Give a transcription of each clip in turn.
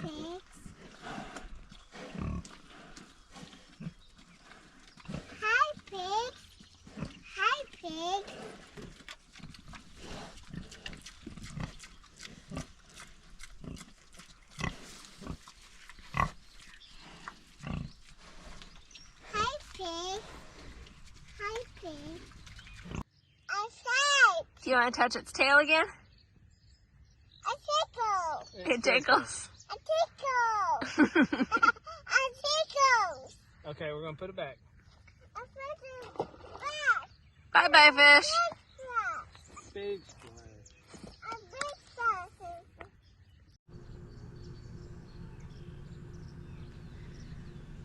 pigs. Hi, pigs. Hi, pig. Hi, pig. Hi, pig. Outside. Do you want to touch its tail again? A tickle. It tickles. A tickle. A tickle. Okay, we're gonna put it back. A tickle. Back. Bye-bye, fish. Big splash. A big splash.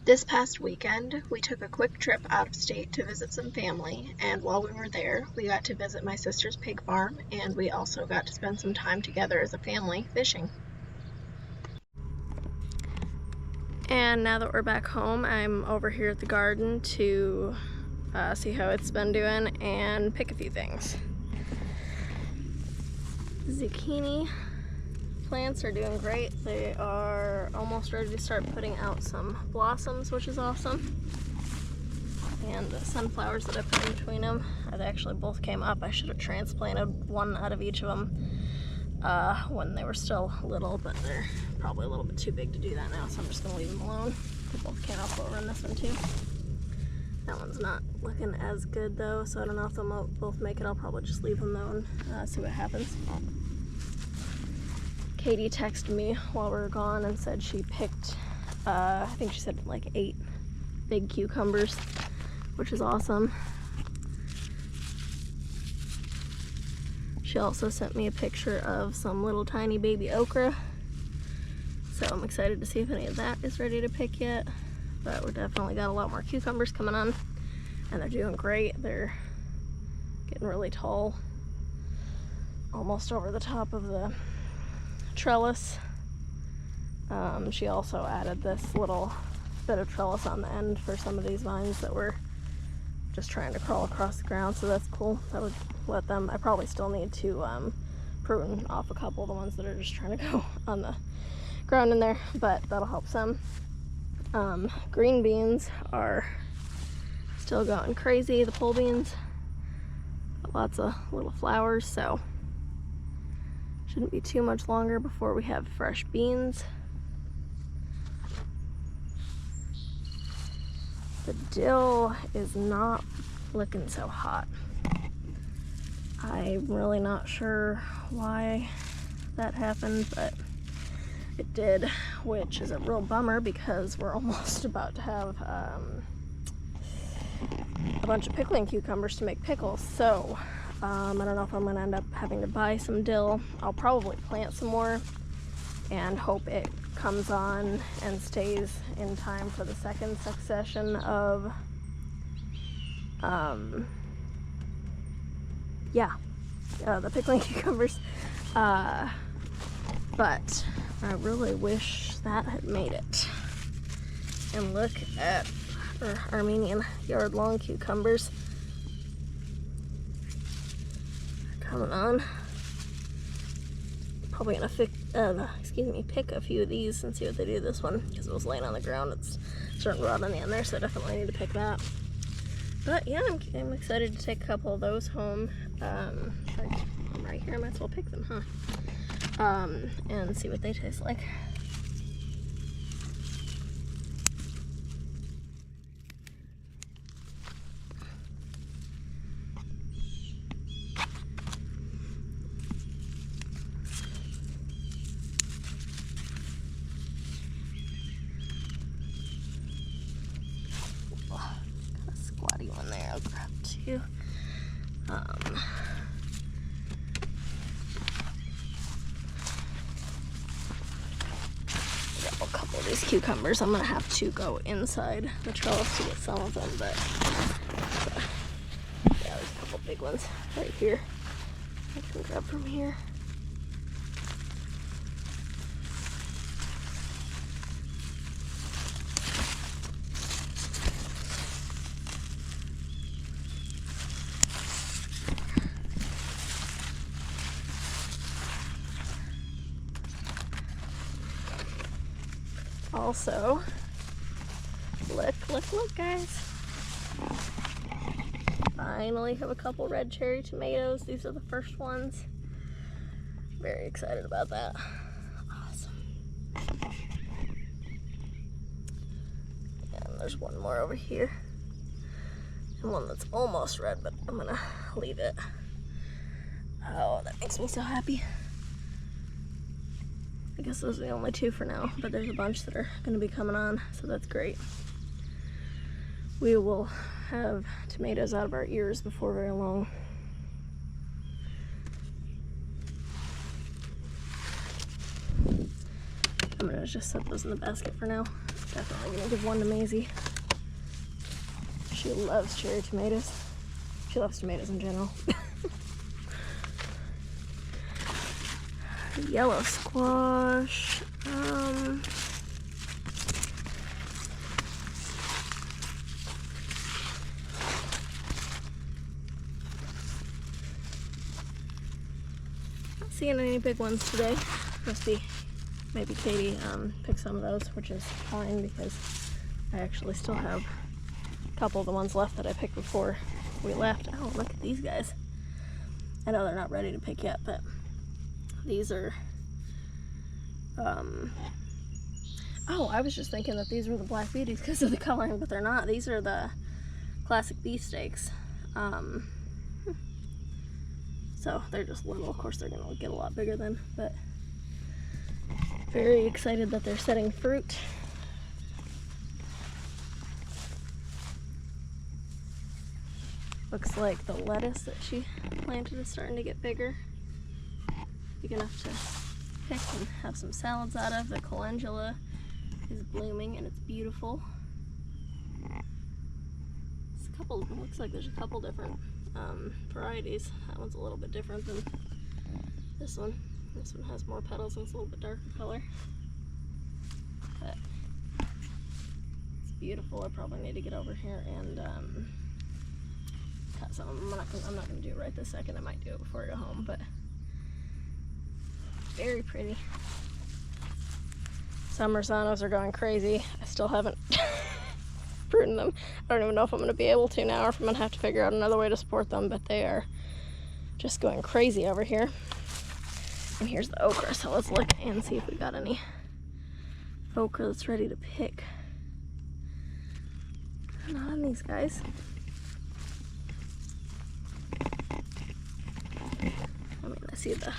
This past weekend, we took a quick trip out of state to visit some family, and while we were there, we got to visit my sister's pig farm, and we also got to spend some time together as a family fishing. And now that we're back home, I'm over here at the garden to see how it's been doing and pick a few things. Zucchini plants are doing great. They are almost ready to start putting out some blossoms, which is awesome. And the sunflowers that I put in between them, they actually both came up. I should have transplanted one out of each of them when they were still little, but they're probably a little bit too big to do that now, so I'm just gonna leave them alone. They both came up over in this one too. That one's not looking as good though, so I don't know if they'll both make it. I'll probably just leave them though and see what happens. Katie texted me while we were gone and said she picked, I think she said like 8 big cucumbers, which is awesome. She also sent me a picture of some little tiny baby okra. So I'm excited to see if any of that is ready to pick yet. But we're definitely got a lot more cucumbers coming on, and they're doing great. They're getting really tall, almost over the top of the trellis. She also added this little bit of trellis on the end for some of these vines that were just trying to crawl across the ground, so that's cool. That would let them, I probably still need to prune off a couple of the ones that are just trying to go on the ground in there, but that'll help some. Green beans are still going crazy. The pole beans, lots of little flowers, so shouldn't be too much longer before we have fresh beans. The dill is not looking so hot. I'm really not sure why that happened, but it did, which is a real bummer because we're almost about to have a bunch of pickling cucumbers to make pickles. So I don't know if I'm gonna end up having to buy some dill. I'll probably plant some more and hope it comes on and stays in time for the second succession of the pickling cucumbers. But I really wish that had made it. And look at our Armenian Yard Long Cucumbers. They're coming on. Probably gonna pick a few of these and see what they do. This one, because it was laying on the ground, it's starting to rot on the end there, so I definitely need to pick that. But yeah, I'm excited to take a couple of those home. I'm right here, I might as well pick them, huh? And see what they taste like. Got a squatty one there, I'll grab 2. A couple of these cucumbers, I'm gonna have to go inside the trellis to get some of them, but yeah, there's a couple big ones right here I can grab from here. Also, look guys. Finally have a couple red cherry tomatoes. These are the first ones. Very excited about that. Awesome. And there's one more over here. And one that's almost red, but I'm gonna leave it. Oh, that makes me so happy. I guess those are the only two for now, but there's a bunch that are gonna be coming on, so that's great. We will have tomatoes out of our ears before very long. I'm gonna just set those in the basket for now. Definitely gonna give one to Maisie. She loves cherry tomatoes. She loves tomatoes in general. Yellow squash. Not seeing any big ones today. Must be maybe Katie picked some of those, which is fine because I actually still have a couple of the ones left that I picked before we left. Oh, look at these guys. I know they're not ready to pick yet, but these are, oh, I was just thinking that these were the black beauties because of the coloring, but they're not. These are the classic beefsteaks. So they're just little. Of course, they're gonna get a lot bigger then, but very excited that they're setting fruit. Looks like the lettuce that she planted is starting to get bigger. Big enough to pick and have some salads out of. The calendula is blooming and it's beautiful. It's a couple, it looks like there's a couple different varieties. That one's a little bit different than this one. This one has more petals and it's a little bit darker color. But it's beautiful. I probably need to get over here and cut some of them. I'm not gonna do it right this second. I might do it before I go home, but very pretty. Some Rosanos are going crazy. I still haven't pruned them. I don't even know if I'm gonna be able to now or if I'm gonna have to figure out another way to support them, but they are just going crazy over here. And here's the okra, so let's look and see if we got any okra that's ready to pick. Not on these guys. I mean, I see the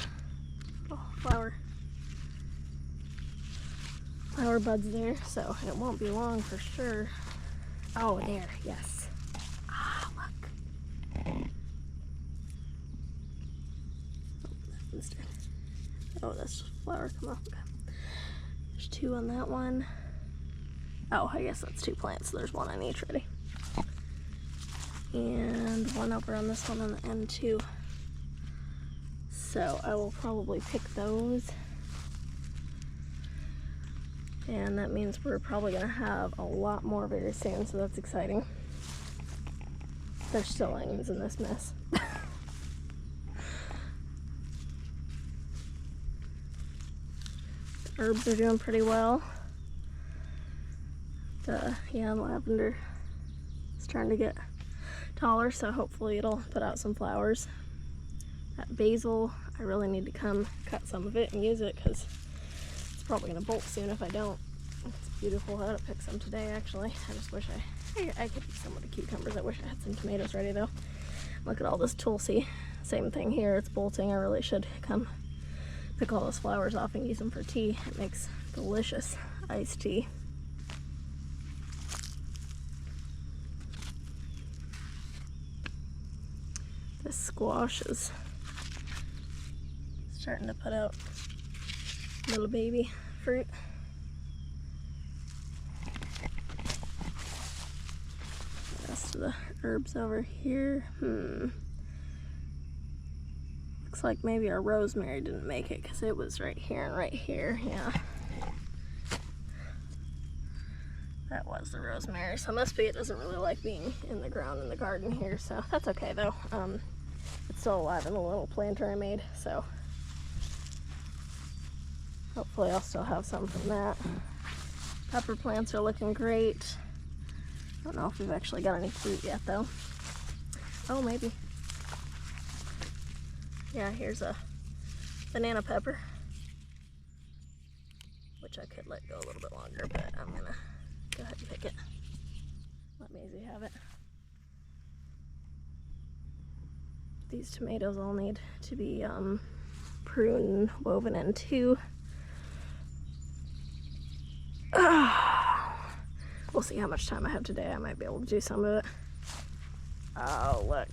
flower buds there, so it won't be long for sure. Oh, there, yes. Ah, look. Oh, that's just flower come off. Okay. There's two on that one. Oh, I guess that's two plants, so there's one on each ready. And one over on this one on the end too. So I will probably pick those. And that means we're probably gonna have a lot more very soon, so that's exciting. There's still onions in this mess. Herbs are doing pretty well. The lavender is starting to get taller, so hopefully it'll put out some flowers. That basil, I really need to come cut some of it and use it because it's probably gonna bolt soon if I don't. It's beautiful. I ought to pick some today actually. I just wish I could eat some of the cucumbers. I wish I had some tomatoes ready though. Look at all this tulsi. Same thing here, it's bolting. I really should come pick all those flowers off and use them for tea. It makes delicious iced tea. This squash is starting to put out little baby fruit. The rest of the herbs over here. Looks like maybe our rosemary didn't make it because it was right here and right here. Yeah. That was the rosemary. So must be it doesn't really like being in the ground in the garden here. So that's okay though. It's still alive in the little planter I made. So hopefully I'll still have some from that. Pepper plants are looking great. I don't know if we've actually got any fruit yet though. Oh, maybe. Yeah, here's a banana pepper, which I could let go a little bit longer, but I'm gonna go ahead and pick it. Let Maisie have it. These tomatoes all need to be pruned, woven in too. We'll see how much time I have today. I might be able to do some of it. Oh, look.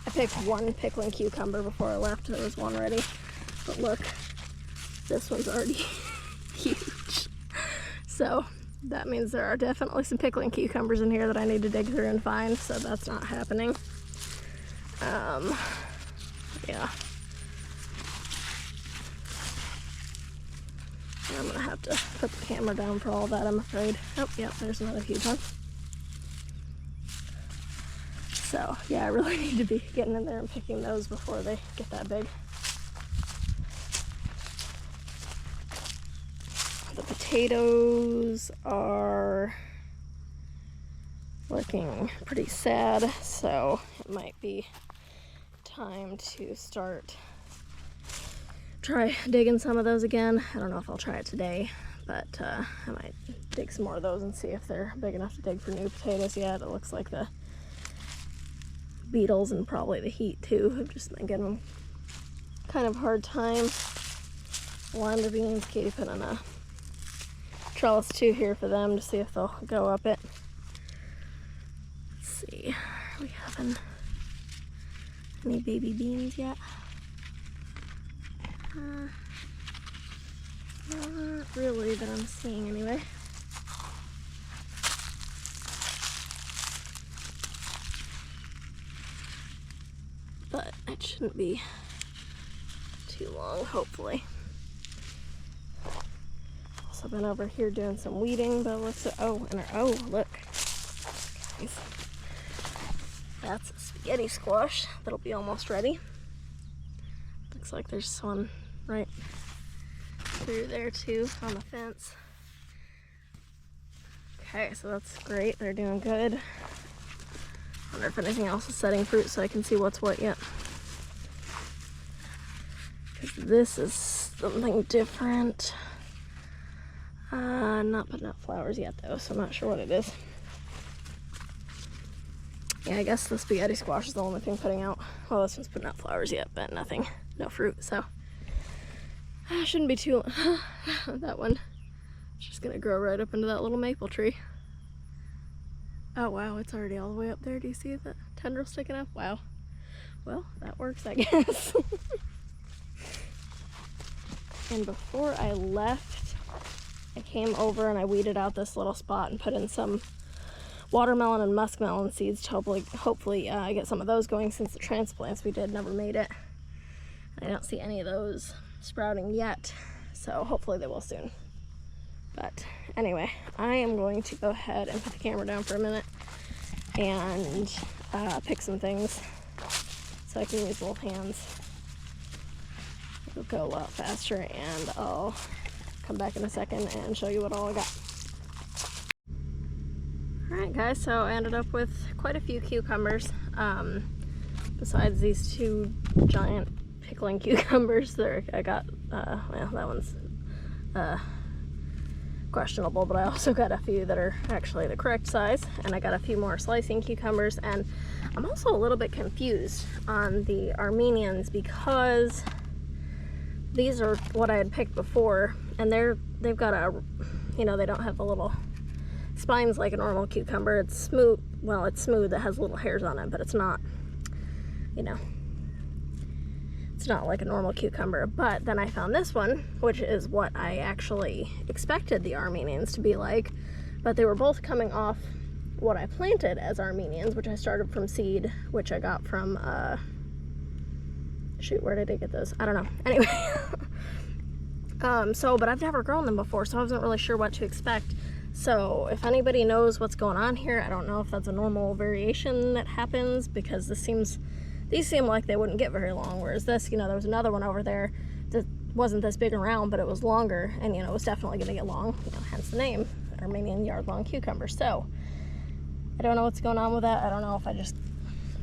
I picked one pickling cucumber before I left. There was one ready. But look, this one's already huge. So that means there are definitely some pickling cucumbers in here that I need to dig through and find. So that's not happening. Yeah. I'm gonna have to put the camera down for all that, I'm afraid. Oh, yep, there's another huge one. So, yeah, I really need to be getting in there and picking those before they get that big. The potatoes are looking pretty sad, so it might be time to try digging some of those again. I don't know if I'll try it today, but I might dig some more of those and see if they're big enough to dig for new potatoes yet. It looks like the beetles and probably the heat too have just been giving them kind of a hard time. Lima beans, Katie put on a trellis too here for them to see if they'll go up it. Let's see, are we having any baby beans yet? Not really that I'm seeing anyway. But it shouldn't be too long, hopefully. Also been over here doing some weeding, but looks at, oh, look. Guys. That's a spaghetti squash that'll be almost ready. Looks like there's one right through there too on the fence. Okay, so that's great. They're doing good. Wonder if anything else is setting fruit so I can see what's what yet. Because this is something different. Not putting out flowers yet though, so I'm not sure what it is. Yeah, I guess the spaghetti squash is the only thing putting out. Well, this one's putting out flowers yet, but nothing, no fruit, so shouldn't be too long. That one is just gonna grow right up into that little maple tree. Oh wow, it's already all the way up there. Do you see the tendril sticking up? Wow. Well, that works, I guess. And before I left, I came over and I weeded out this little spot and put in some watermelon and muskmelon seeds to hopefully get some of those going, since the transplants we did never made it. I don't see any of those sprouting yet, so hopefully they will soon. But anyway, I am going to go ahead and put the camera down for a minute and pick some things so I can use both hands. It'll go a lot faster, and I'll come back in a second and show you what all I got. Alright guys, so I ended up with quite a few cucumbers. Besides these two giant pickling cucumbers, I got, well, that one's questionable, but I also got a few that are actually the correct size, and I got a few more slicing cucumbers. And I'm also a little bit confused on the Armenians because these are what I had picked before, and they've got a, you know, they don't have the little spines like a normal cucumber. It's smooth, well, it's smooth, it has little hairs on it, but it's not, you know, it's not like a normal cucumber. But then I found this one, which is what I actually expected the Armenians to be like, but they were both coming off what I planted as Armenians, which I started from seed, which I got from, shoot, where did I get those? I don't know. Anyway, but I've never grown them before, so I wasn't really sure what to expect. So if anybody knows what's going on here, I don't know if that's a normal variation that happens, because these seem like they wouldn't get very long, whereas this, you know, there was another one over there that wasn't this big around, but it was longer, and you know, it was definitely going to get long, you know, hence the name, Armenian Yard Long Cucumber. So I don't know what's going on with that. I don't know if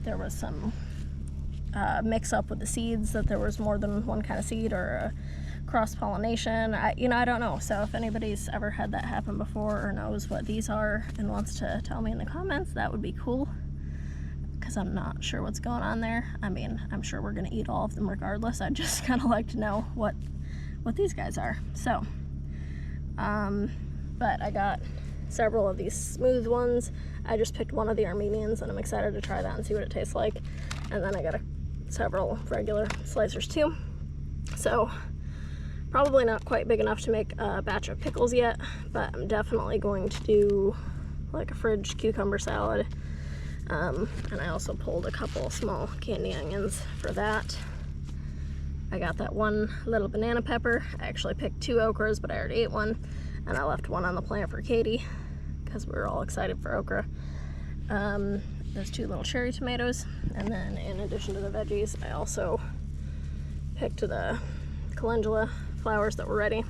there was some mix up with the seeds, that there was more than one kind of seed, or a cross-pollination. I don't know. So if anybody's ever had that happen before or knows what these are and wants to tell me in the comments, that would be cool, because I'm not sure what's going on there. I mean, I'm sure we're gonna eat all of them regardless. I'd just kind of like to know what these guys are. So but I got several of these smooth ones. I just picked one of the Armenians, and I'm excited to try that and see what it tastes like. And then I got several regular slicers too. So probably not quite big enough to make a batch of pickles yet, but I'm definitely going to do like a fridge cucumber salad. And I also pulled a couple small candy onions for that. I got that one little banana pepper. I actually picked 2 okras, but I already ate one, and I left one on the plant for Katie because we were all excited for okra. There's 2 little cherry tomatoes, and then in addition to the veggies, I also picked the calendula flowers that were ready.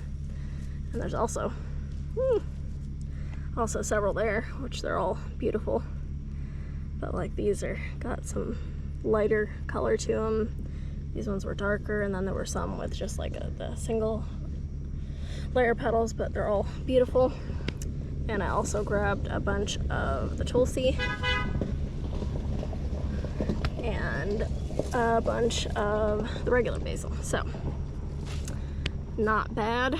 And there's also several there, which they're all beautiful. But like these got some lighter color to them. These ones were darker, and then there were some with just like the single layer petals, but they're all beautiful. And I also grabbed a bunch of the tulsi and a bunch of the regular basil. So not bad,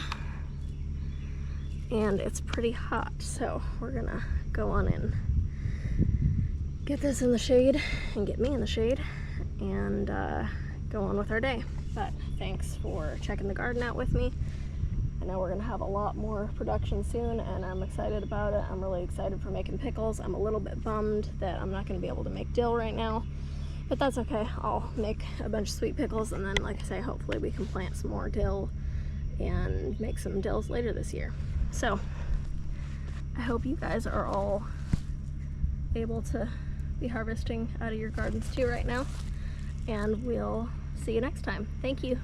and it's pretty hot, so we're gonna go on in, get this in the shade, and get me in the shade, and go on with our day. But thanks for checking the garden out with me. I know we're gonna have a lot more production soon, and I'm excited about it. I'm really excited for making pickles. I'm a little bit bummed that I'm not gonna be able to make dill right now, but that's okay. I'll make a bunch of sweet pickles, and then, like I say, hopefully we can plant some more dill and make some dills later this year. So I hope you guys are all able to be harvesting out of your gardens too right now, and we'll see you next time. Thank you.